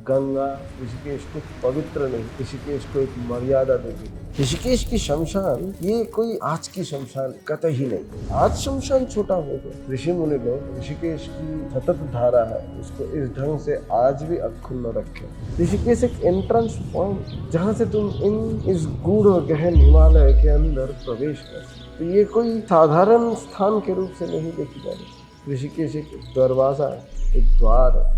गंगा ऋषिकेश को पवित्र नहीं, ऋषिकेश को एक मर्यादा देती है। ऋषिकेश की शमशान ये कोई आज की शमशान कतई नहीं। आज शमशान छोटा हो गया। ऋषि मुनि लोग ऋषिकेश की सतत धारा है उसको इस ढंग से आज भी अक्षुण्ण रखे। ऋषिकेश एक एंट्रेंस पॉइंट जहाँ से तुम इस गूढ़ और गहन हिमालय के अंदर प्रवेश कर सकते। तो ये कोई साधारण स्थान के रूप से नहीं देखी जा रही। ऋषिकेश एक दरवाजा है, एक द्वार है।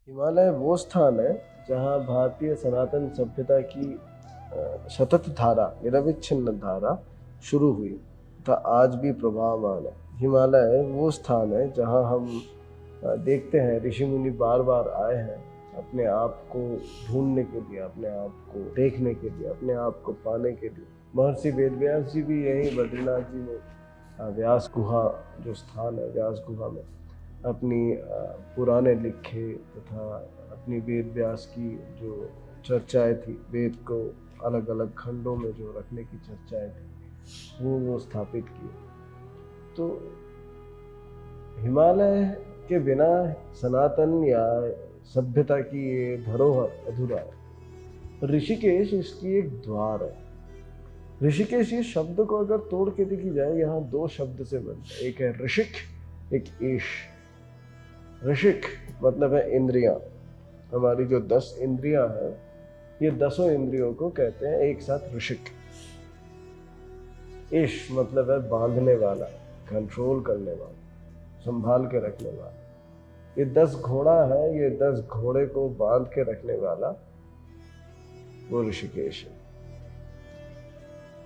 हिमालय वो स्थान है जहाँ भारतीय सनातन सभ्यता की सतत धारा, निरविच्छिन्न धारा शुरू हुई तथा आज भी प्रवाहमान है। हिमालय वो स्थान है जहाँ हम देखते हैं ऋषि मुनि बार बार आए हैं अपने आप को ढूंढने के लिए, अपने आप को देखने के लिए, अपने आप को पाने के लिए। महर्षि वेदव्यास जी भी यहीं बद्रीनाथ जी में व्यास गुहा जो स्थान है, व्यास गुहा में अपनी पुराने लिखे तथा अपनी वेद व्यास की जो चर्चाएं थी, वेद को अलग अलग खंडों में जो रखने की चर्चाएं थी वो स्थापित की। तो हिमालय के बिना सनातन या सभ्यता की ये धरोहर अधूरा है। ऋषिकेश इसकी एक द्वार है। ऋषिकेश ये शब्द को अगर तोड़ के देखी जाए, यहाँ दो शब्द से बनता है, एक है ऋषिक, एक ईश। ऋषिक मतलब है इंद्रियां। हमारी जो 10 इंद्रियां हैं, ये 10 इंद्रियों को कहते हैं एक साथ ऋषिक। ईश मतलब है बांधने वाला, कंट्रोल करने वाला, संभाल के रखने वाला। ये 10 घोड़ा है, ये 10 घोड़े को बांध के रखने वाला वो ऋषिकेश है।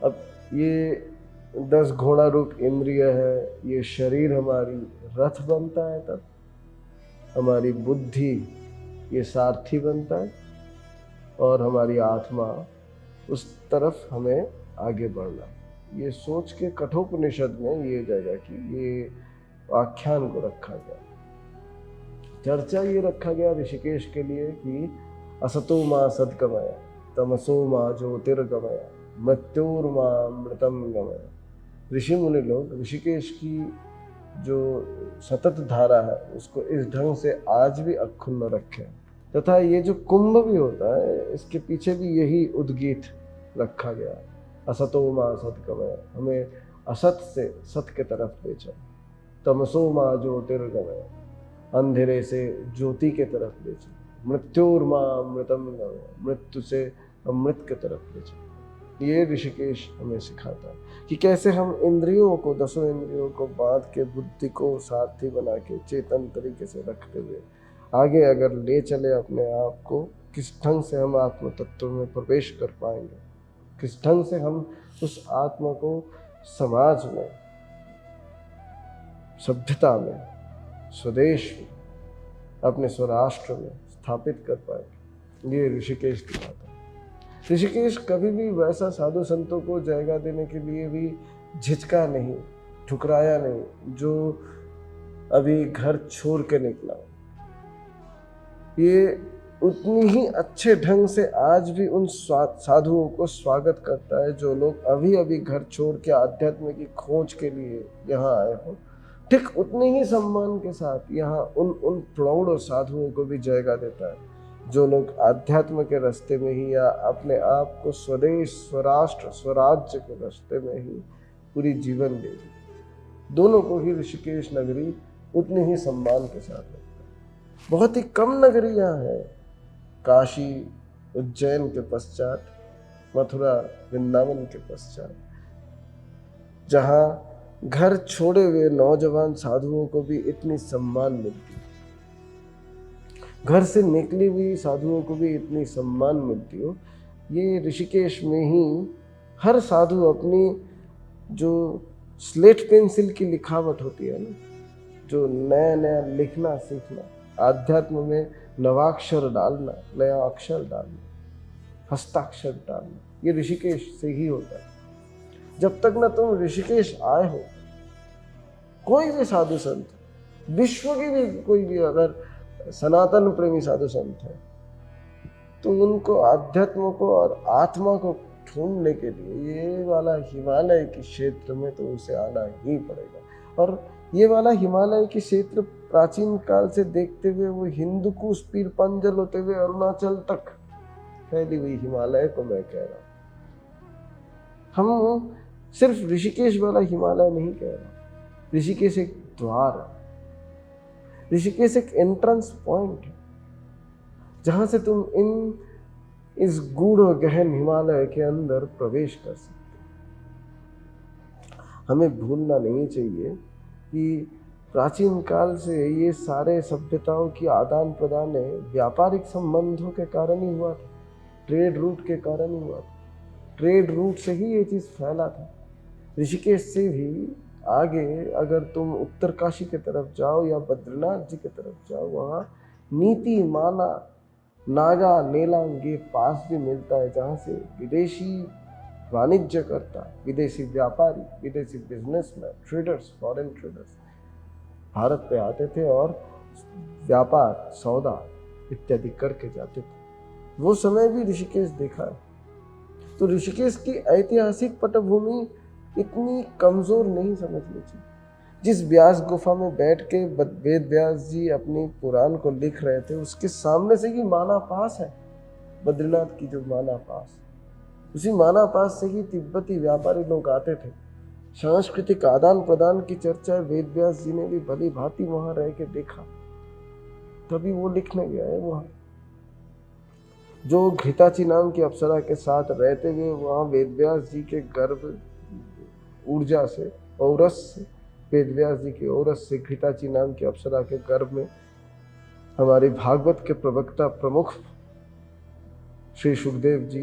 अब ये 10 घोड़ा रूप इंद्रिय है, ये शरीर हमारी रथ बनता है, तब हमारी बुद्धि ये सारथी बनता है और हमारी आत्मा उस तरफ हमें आगे बढ़ना। ये सोच के कठोपनिषद में ये जगह की ये आख्यान को रखा गया, चर्चा ये रखा गया ऋषिकेश के लिए कि असतो मां सद्गमय, तमसो मां ज्योतिर्गमय, मृत्योर्मा मृतम गमय। ऋषि मुनि लोग ऋषिकेश की जो सतत धारा है उसको इस ढंग से आज भी अक्षुण्ण रखे। तथा ये जो कुंभ भी होता है, इसके पीछे भी यही उद्गीत रखा गया, असतो मां सद्गमय, हमें असत से सत के तरफ ले चल, तमसो मां ज्योतिर्गमय, अंधेरे से ज्योति के तरफ ले चल, मृत्योर्मा मृतम गमय, मृत्यु से अमृत के तरफ ले चल। ये ऋषिकेश हमें सिखाता है कि कैसे हम इंद्रियों को, 10 इंद्रियों को बांध के बुद्धि को सारथी बना के चेतन तरीके से रखते हुए आगे अगर ले चले अपने आप को, किस ढंग से हम आत्म तत्व में प्रवेश कर पाएंगे, किस ढंग से हम उस आत्मा को समाज में, सभ्यता में, स्वदेश में, अपने स्वराष्ट्र में स्थापित कर पाएंगे। ये ऋषिकेश की बात है। ऋषिकेश कभी भी वैसा साधु संतों को जगह देने के लिए भी झिझका नहीं, ठुकराया नहीं जो अभी घर छोड़ के निकला। ये उतनी ही अच्छे ढंग से आज भी उन साधुओं को स्वागत करता है जो लोग अभी अभी घर छोड़ के आध्यात्म की खोज के लिए यहाँ आए हो। ठीक उतने ही सम्मान के साथ यहाँ उन प्रौढ़ साधुओं को भी जगह देता है जो लोग आध्यात्म के रास्ते में ही या अपने आप को स्वदेश, स्वराष्ट्र, स्वराज्य के रास्ते में ही पूरी जीवन दे दी। दोनों को ही ऋषिकेश नगरी उतने ही सम्मान के साथ रखता है। बहुत ही कम नगरियां हैं, काशी, उज्जैन के पश्चात, मथुरा, वृंदावन के पश्चात, जहाँ घर छोड़े हुए नौजवान साधुओं को भी इतनी सम्मान मिलती है, घर से निकली हुई साधुओं को भी इतनी सम्मान मिलती हो। ये ऋषिकेश में ही हर साधु अपनी जो स्लेट पेंसिल की लिखावट होती है ना, जो नया नया लिखना सीखना, आध्यात्म में नवाक्षर डालना, नया अक्षर डालना, हस्ताक्षर डालना, ये ऋषिकेश से ही होता है। जब तक ना तुम ऋषिकेश आए हो, कोई भी साधु संत, विश्व की भी कोई भी अगर सनातन प्रेमी साधु संत है, तो उनको आध्यात्म को और आत्मा को ढूंढने के लिए ये वाला हिमालय के क्षेत्र में तो उसे आना ही पड़ेगा। और ये वाला हिमालय के क्षेत्र प्राचीन काल से देखते हुए वो हिंदुकुश पीर पंजल होते हुए अरुणाचल तक फैली हुई हिमालय को मैं कह रहा हूं। हम सिर्फ ऋषिकेश वाला हिमालय नहीं कह रहा। ऋषिकेश एक द्वार है, ऋषिकेश एक एंट्रेंस पॉइंट है जहां से तुम इस गूढ़ और गहन हिमालय के अंदर प्रवेश कर सकते। हमें भूलना नहीं चाहिए कि प्राचीन काल से ये सारे सभ्यताओं की आदान प्रदान व्यापारिक संबंधों के कारण ही हुआ था, ट्रेड रूट के कारण ही हुआ था। ट्रेड रूट से ही ये चीज़ फैला था। ऋषिकेश से भी आगे अगर तुम उत्तरकाशी की तरफ जाओ या बद्रीनाथ जी की तरफ जाओ, वहाँ नीति, माना, नागा, नेलांग ये पास भी मिलता है जहाँ से विदेशी वाणिज्य करता, विदेशी व्यापारी, विदेशी businessman, traders, foreign traders Bharat पे आते थे और व्यापार, सौदा इत्यादि करके जाते थे। वो समय भी ऋषिकेश देखा है। तो ऋषिकेश की ऐतिहासिक पटभूमि इतनी कमजोर नहीं समझनी चाहिए। जिस व्यास गुफा में बैठ के वेद व्यास जी अपनी पुराण को लिख रहे थे, उसके सामने से ही माना पास है, बद्रीनाथ की जो माना पास, उसी माना पास से ही तिब्बती व्यापारी लोग आते थे। सांस्कृतिक आदान प्रदान की चर्चा वेद व्यास जी ने भी भली भांति वहां रह के देखा, तभी वो लिखने गया है। वहां जो घृताची नाम की अप्सरा के साथ रहते हुए वहां वेद व्यास जी के गर्भ ऊर्जा से, औरस से, वेद व्यास जी की औरस से घृताची नाम की अप्सरा के गर्भ में हमारे भागवत के प्रवक्ता प्रमुख श्री सुखदेव जी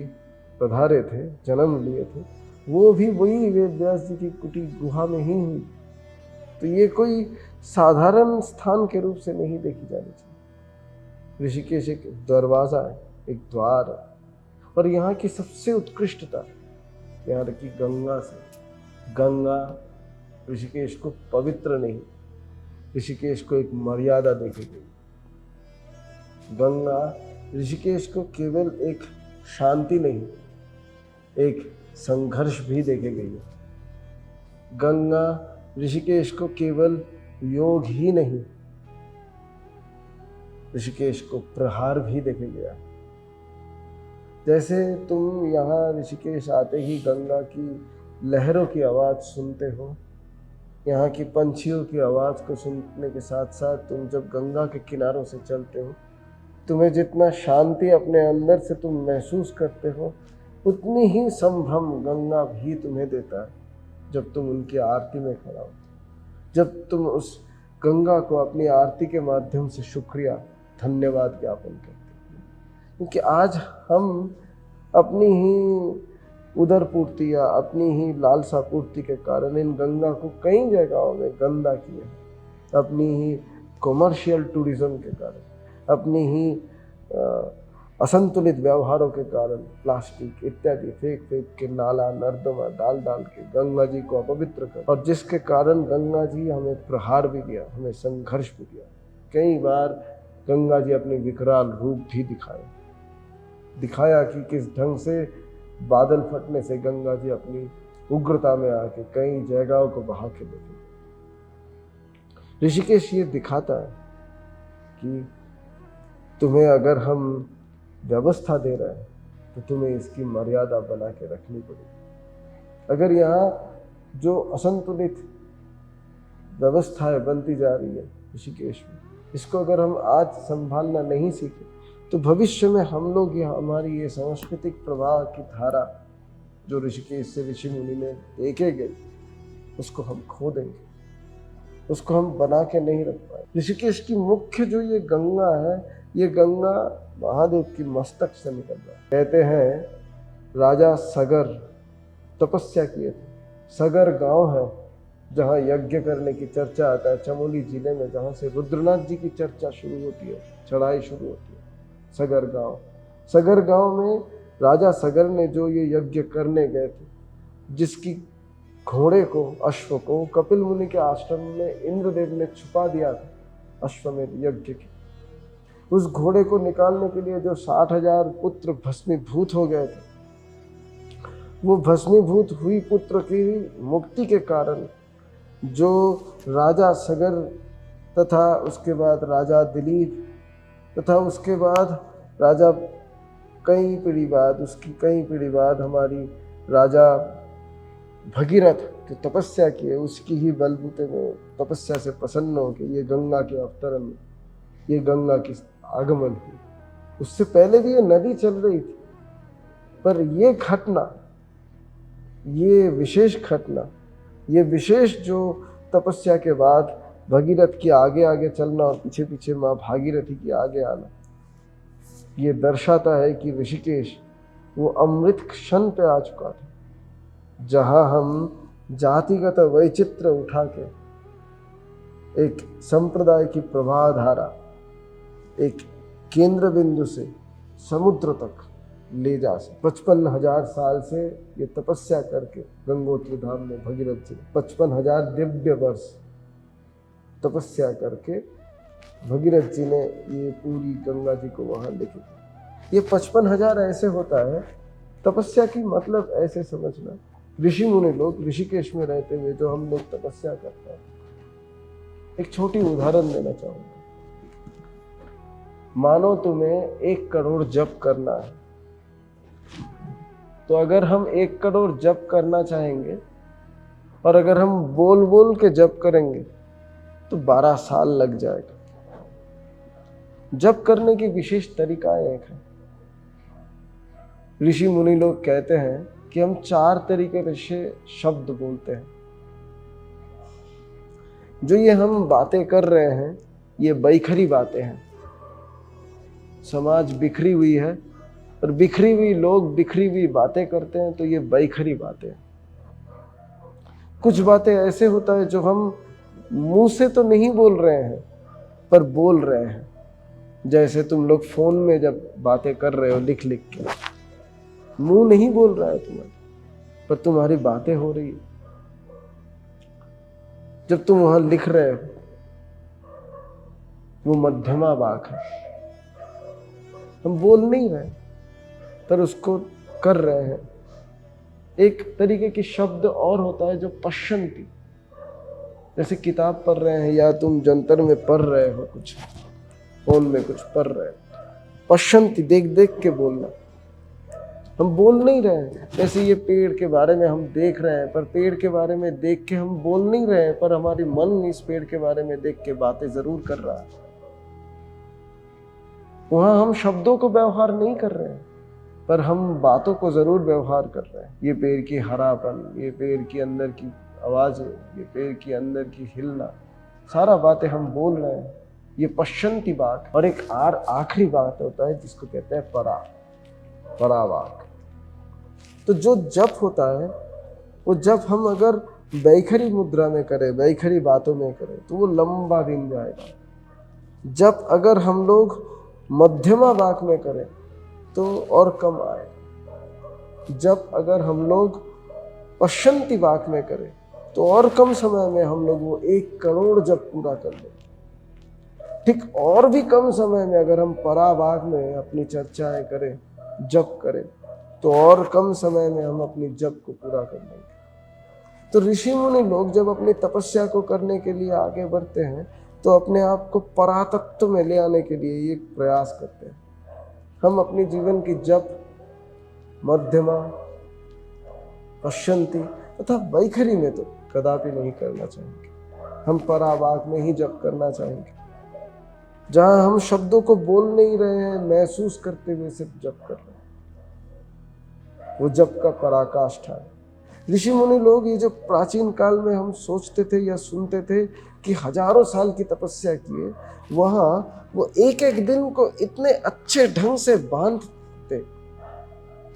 पधारे थे, जन्म लिए थे। वो भी वही वेद व्यास जी की कुटी गुहा में ही हुई। तो ये कोई साधारण स्थान के रूप से नहीं देखी जानी चाहिए। ऋषिकेश एक दरवाजा है, एक द्वार है, और यहाँ की सबसे उत्कृष्टता यहाँ की गंगा से। गंगा ऋषिकेश को पवित्र नहीं, ऋषिकेश को एक मर्यादा देखी गई। गंगा ऋषिकेश को केवल एक शांति नहीं, एक संघर्ष भी देखे गई है। गंगा ऋषिकेश को केवल योग ही नहीं, ऋषिकेश को प्रहार भी देखे गया। जैसे तुम यहाँ ऋषिकेश आते ही गंगा की लहरों की आवाज़ सुनते हो, यहाँ की पंछियों की आवाज़ को सुनने के साथ साथ तुम जब गंगा के किनारों से चलते हो, तुम्हें जितना शांति अपने अंदर से तुम महसूस करते हो, उतनी ही संभ्रम गंगा भी तुम्हें देता है जब तुम उनकी आरती में खड़ा हो, जब तुम उस गंगा को अपनी आरती के माध्यम से शुक्रिया, धन्यवाद ज्ञापन करते हो। क्योंकि आज हम अपनी ही उदर पूर्ति या अपनी ही लालसा पूर्ति के कारण इन गंगा को कई जगहों में गंदा किया है। अपनी ही कॉमर्शियल टूरिज्म के कारण, अपनी ही असंतुलित व्यवहारों के कारण प्लास्टिक इत्यादि फेंक के नाला नर्दमा डाल के गंगा जी को अपवित्र कर, और जिसके कारण गंगा जी हमें प्रहार भी दिया, हमें संघर्ष भी दिया। कई बार गंगा जी अपने विकराल रूप भी दिखाया कि किस ढंग से बादल फटने से गंगा जी अपनी उग्रता में आके कई जगहों को बहा के लेते। ऋषिकेश ये दिखाता है कि तुम्हें अगर हम व्यवस्था दे रहे हैं तो तुम्हें इसकी मर्यादा बना के रखनी पड़ेगी। अगर यहाँ जो असंतुलित व्यवस्थाएं बनती जा रही है ऋषिकेश में, इसको अगर हम आज संभालना नहीं सीखे तो भविष्य में हम लोग हमारी ये सांस्कृतिक प्रवाह की धारा जो ऋषिकेश से ऋषि मुनि ने देखे गए, उसको हम खो देंगे, उसको हम बना के नहीं रख पाए। ऋषिकेश की मुख्य जो ये गंगा है, ये गंगा महादेव की मस्तक से निकल रहा है। कहते हैं राजा सगर तपस्या किए थे। सगर गांव है जहाँ यज्ञ करने की चर्चा आता है, चमोली जिले में, जहाँ से रुद्रनाथ जी की चर्चा शुरू होती है, चढ़ाई शुरू होती है। सगर गांव में राजा सगर ने जो ये यज्ञ करने गए थे, जिसकी घोड़े को, अश्व को कपिल मुनि के आश्रम में इंद्रदेव ने छुपा दिया था अश्वमेध यज्ञ के, उस घोड़े को निकालने के लिए जो 60,000 पुत्र भस्मीभूत हो गए थे, वो भस्मीभूत हुई पुत्र की मुक्ति के कारण जो राजा सगर तथा उसके बाद राजा दिलीप तथा उसके बाद राजा कई पीढ़ी बाद, उसकी कई पीढ़ी बाद हमारी राजा भगीरथ जो तपस्या की है, उसकी ही बलबूते में तपस्या से प्रसन्न होकर ये गंगा के अवतरण, ये गंगा की आगमन हुई। उससे पहले भी ये नदी चल रही थी, पर ये घटना, ये विशेष घटना, ये विशेष जो तपस्या के बाद भगीरथ की आगे आगे चलना और पीछे पीछे माँ भागीरथी की आगे आना, ये दर्शाता है कि ऋषिकेश वो अमृत क्षण पे आ चुका था, जहां हम जातिगत वैचित्र उठा के एक संप्रदाय की प्रवाह धारा एक केंद्र बिंदु से समुद्र तक ले जा सके। 55,000 साल से ये तपस्या करके गंगोत्री धाम में भगीरथ जी 55,000 दिव्य वर्ष तपस्या करके भगीरथ जी ने ये पूरी गंगा जी को वहां लेके गए। ये 55,000 ऐसे होता है तपस्या की, मतलब ऐसे समझना, ऋषि मुनि लोग ऋषिकेश में रहते हुए जो हम लोग तपस्या करते हैं। एक छोटी उदाहरण देना चाहूंगा। मानो तुम्हें 1 करोड़ जप करना है, तो अगर हम 1 करोड़ जप करना चाहेंगे और अगर हम बोल बोल के जप करेंगे तो 12 साल लग जाएगा। जप करने की विशेष तरीका एक है। ऋषि मुनि लोग कहते हैं कि हम 4 तरीके से शब्द बोलते हैं। जो ये हम बातें कर रहे हैं ये बैखरी बातें हैं। समाज बिखरी हुई है और बिखरी हुई लोग बिखरी हुई बातें करते हैं, तो ये बैखरी बातें हैं। कुछ बातें ऐसे होता है जो हम मुंह से तो नहीं बोल रहे हैं पर बोल रहे हैं। जैसे तुम लोग फोन में जब बातें कर रहे हो लिख लिख के, मुंह नहीं बोल रहा है तुम्हारा पर तुम्हारी बातें हो रही है। जब तुम वहां लिख रहे हो वो मध्यमा वाक है, हम बोल नहीं रहे पर उसको कर रहे हैं। एक तरीके की शब्द और होता है जो पश्यन्ति, जैसे किताब पढ़ रहे हैं या तुम जंतर में पढ़ रहे हो, कुछ फोन में कुछ पढ़ रहे हो, पश्यन्ति देख देख के बोलना। हम बोल नहीं रहे हैं। जैसे ये पेड़ के बारे में हम देख रहे हैं पर पेड़ के बारे में देख के हम बोल नहीं रहे हैं, पर हमारी मन इस पेड़ के बारे में देख के बातें जरूर कर रहा है। वहां हम शब्दों को व्यवहार नहीं कर रहे हैं पर हम बातों को जरूर व्यवहार कर रहे हैं। ये पेड़ की हरापन, ये पेड़ की अंदर की आवाजें, ये पेड़ की अंदर की हिलना, सारा बातें हम बोल रहे हैं। ये पश्यन्ति बात। और एक आखिरी बात होता है जिसको कहते हैं परावाक। तो जो जप होता है वो जप हम अगर बैखरी मुद्रा में करें, बैखरी बातों में करें तो वो लंबा दिन जाएगा। जप अगर हम लोग मध्यमा वाक में करें तो और कम आएगा। जप अगर हम लोग पश्यन्ति वाक में करें तो और कम समय में हम लोग वो 1 करोड़ जप पूरा कर लें। ठीक और भी कम समय में अगर हम परावाक में अपनी चर्चाएं करें, जप करें, तो और कम समय में हम अपनी जप को पूरा कर लेंगे। तो ऋषि मुनि लोग जब अपनी तपस्या को करने के लिए आगे बढ़ते हैं तो अपने आप को परातत्व में ले आने के लिए ये प्रयास करते हैं। हम अपनी जीवन की जप मध्यमा, पश्यन्ति तथा बैखरी में तो कदापि नहीं करना चाहेंगे। हम परावाक में ही जप करना चाहेंगे, जहां हम शब्दों को बोल नहीं रहे हैं, महसूस करते हुए सिर्फ जप कर रहे हैं। वो जप का पराकाष्ठा है। ऋषि मुनि लोग ये जो प्राचीन काल में हम सोचते थे या सुनते थे कि हजारों साल की तपस्या किए, वहां वो एक एक दिन को इतने अच्छे ढंग से बांधते,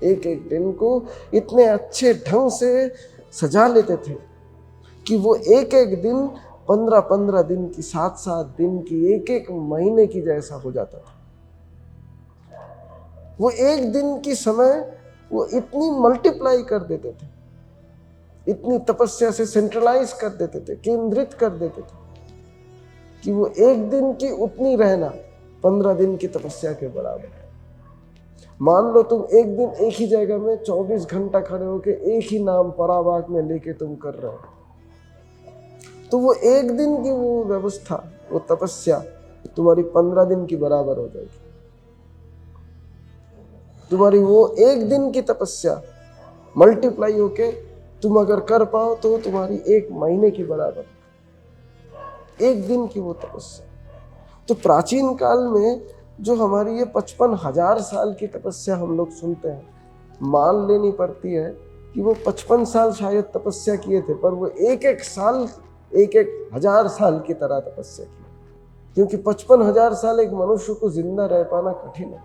एक एक दिन को इतने अच्छे ढंग से सजा लेते थे कि वो एक एक दिन 15-15 दिन की, 7-7 दिन की, एक एक महीने की जैसा हो जाता था। वो एक दिन की समय वो इतनी मल्टीप्लाई कर देते थे, इतनी तपस्या से सेंट्रलाइज कर देते थे, केंद्रित कर देते थे कि वो एक दिन की उतनी रहना 15 दिन की तपस्या के बराबर। मान लो तुम एक दिन एक ही जगह में 24 घंटा खड़े होके एक ही नाम परावाक में लेके तुम कर रहे हो, तो वो एक दिन की वो व्यवस्था, वो तपस्या तुम्हारी 15 दिन की बराबर हो जाएगी। तुम्हारी वो एक दिन की तपस्या मल्टीप्लाई होके तुम अगर कर पाओ तो तुम्हारी 1 महीने की बराबर, एक दिन की वो तपस्या। तो प्राचीन काल में जो हमारी ये 55,000 साल की तपस्या हम लोग सुनते हैं, मान लेनी पड़ती है कि वो 55 साल शायद तपस्या किए थे, पर वो एक एक साल 1,000 साल की तरह तपस्या की, क्योंकि 55,000 साल एक मनुष्य को जिंदा रह पाना कठिन है।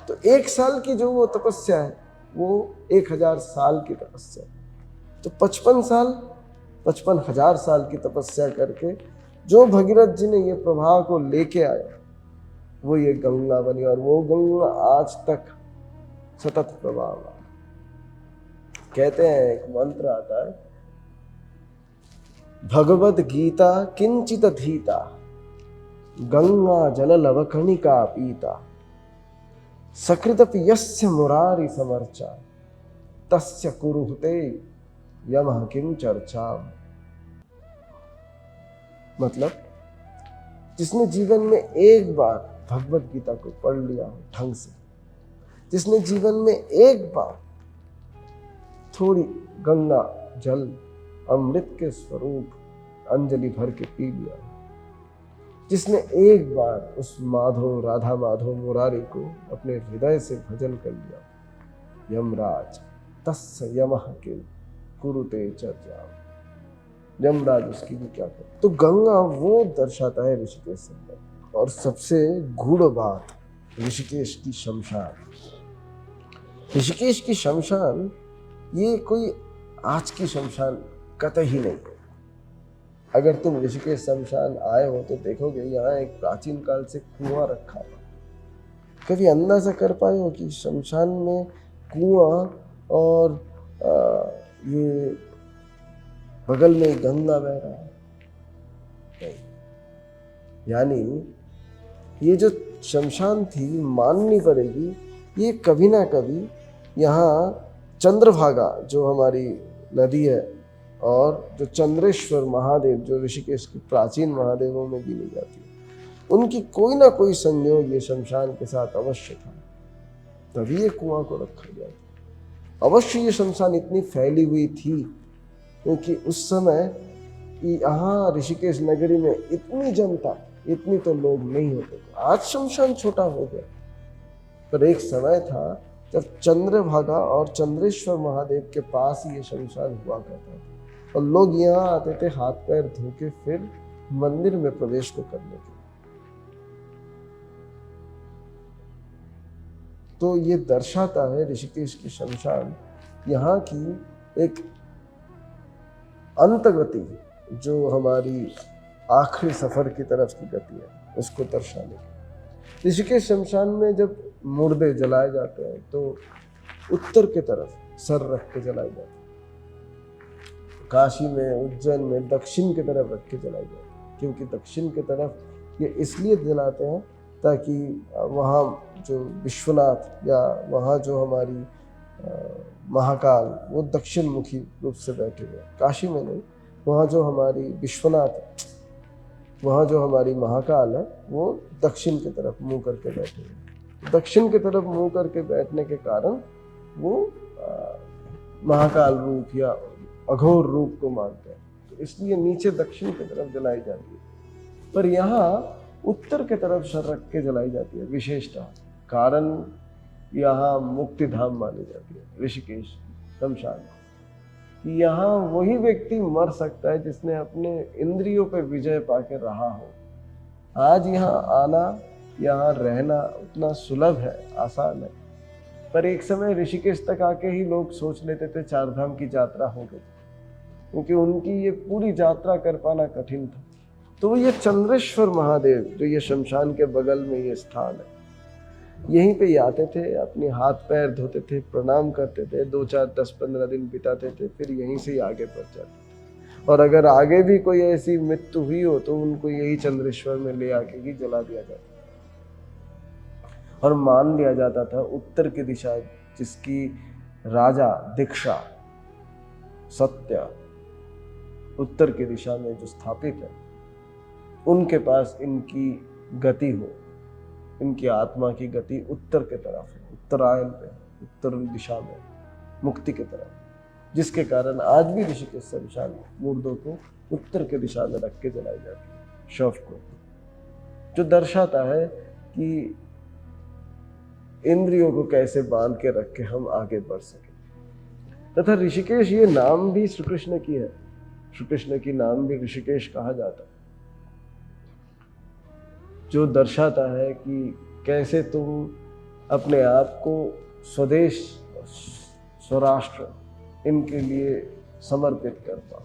तो एक साल की जो वो तपस्या है वो 1,000 साल की तपस्या। तो 55 साल 55,000 साल की तपस्या करके जो भगीरथ जी ने ये प्रभाव को लेके आया, वो ये गंगा बनी, और वो गंगा आज तक सतत प्रवाह है। कहते हैं, एक मंत्र आता है, भगवद गीता किंचित धीता गंगा जल लवकणिका पीता सकृदपि यस्य मुरारी समर्चा तस्य कुरुहते यमः किं चर्चा। मतलब जिसने जीवन में एक बार भगवद गीता को पढ़ लिया हो ढंग से, जिसने जीवन में एक बार थोड़ी गंगा जल अमृत के स्वरूप अंजलि भर के पी लिया, जिसने एक बार उस माधव राधा माधव मुरारी को अपने हृदय से भजन कर लिया, यमराज तस्य यमः किम कुरुते चर्चा, यमराज उसकी भी क्या करे। तो गंगा वो दर्शाता है ऋषिकेश संबंध। और सबसे गूढ़ बात, ऋषिकेश की शमशान। ऋषिकेश की शमशान ये कोई आज की शमशान कतई नहीं है। अगर तुम ऋषिकेश शमशान आए हो तो देखोगे यहाँ एक प्राचीन काल से कुआं रखा हुआ। कभी अंदाजा कर पाए हो कि शमशान में कुआं और ये बगल में गंगा बह रहा है? नहीं। यानी ये जो शमशान थी, माननी पड़ेगी, ये कभी ना कभी यहाँ चंद्रभागा जो हमारी नदी है और जो चंद्रेश्वर महादेव जो ऋषिकेश के प्राचीन महादेवों में गिनी जाती है, उनकी कोई ना कोई संयोग ये शमशान के साथ अवश्य था, तभी ये कुआं को रखा गया था। अवश्य ये शमशान इतनी फैली हुई थी क्योंकि उस समय यहाँ ऋषिकेश नगरी में इतनी जनता, इतनी तो लोग नहीं होते थे। आज शमशान छोटा हो गया, पर एक समय था जब चंद्रभागा और चंद्रेश्वर महादेव के पास ये शमशान हुआ करता था, और लोग यहाँ आते थे हाथ पैर धो के फिर मंदिर में प्रवेश को करने के। तो ये दर्शाता है ऋषिकेश की शमशान यहाँ की एक अंतगति, जो हमारी आखिरी सफर की तरफ की गति है, उसको दर्शाने की। ऋषिकेश शमशान में जब मुर्दे जलाए जाते हैं तो उत्तर की तरफ सर रख के जलाए जाते हैं। काशी में, उज्जैन में दक्षिण की तरफ रख के जलाए जाते हैं, क्योंकि दक्षिण की तरफ ये इसलिए जलाते हैं ताकि वहाँ जो विश्वनाथ या वहाँ जो हमारी महाकाल, वो दक्षिण मुखी रूप से बैठे हुए। काशी में नहीं, वहाँ जो हमारी विश्वनाथ, वहाँ जो हमारी महाकाल है, वो दक्षिण की तरफ मुंह करके बैठे हुए। दक्षिण की तरफ मुंह करके बैठने के कारण वो महाकाल रूप या अघोर रूप को मानते हैं, तो इसलिए नीचे दक्षिण की तरफ जलाई जाती है, पर यहाँ उत्तर की तरफ सर रख के जलाई जाती है विशेषतः। कारण यहाँ मुक्ति धाम मानी जाती है ऋषिकेश शमशान। यहाँ वही व्यक्ति मर सकता है जिसने अपने इंद्रियों पर विजय पाके रहा हो। आज यहाँ आना, यहाँ रहना उतना सुलभ है, आसान है, पर एक समय ऋषिकेश तक आके ही लोग सोच लेते थे चार धाम की यात्रा हो गई, क्योंकि उनकी ये पूरी यात्रा कर पाना कठिन था। तो ये चंद्रेश्वर महादेव जो ये शमशान के बगल में ये स्थान है, यहीं पे आते थे, अपने हाथ पैर धोते थे, प्रणाम करते थे, 2, 4, 10, 15 दिन बिताते थे, फिर यहीं से ही आगे बढ़ जाते थे। और अगर आगे भी कोई ऐसी मृत्यु हुई हो तो उनको यही चंद्रेश्वर में ले आके ही जला दिया जाता और मान लिया जाता था उत्तर की दिशा जिसकी राजा दीक्षा, सत्य उत्तर की दिशा में जो स्थापित है, उनके पास इनकी गति हो, इनकी आत्मा की गति उत्तर की तरफ है, उत्तरायण पे, उत्तर दिशा में, मुक्ति की तरफ, जिसके कारण आज भी ऋषिकेश से विशाल मुर्दों को उत्तर की दिशा में रख के जलाई जाती है, शव को, जो दर्शाता है कि इंद्रियों को कैसे बांध के रख के हम आगे बढ़ सके। तथा ऋषिकेश ये नाम भी श्री कृष्ण की है, श्री कृष्ण की नाम भी ऋषिकेश कहा जाता है, जो दर्शाता है कि कैसे तुम अपने आप को स्वदेश, स्वराष्ट्र, इनके लिए समर्पित कर पाओ।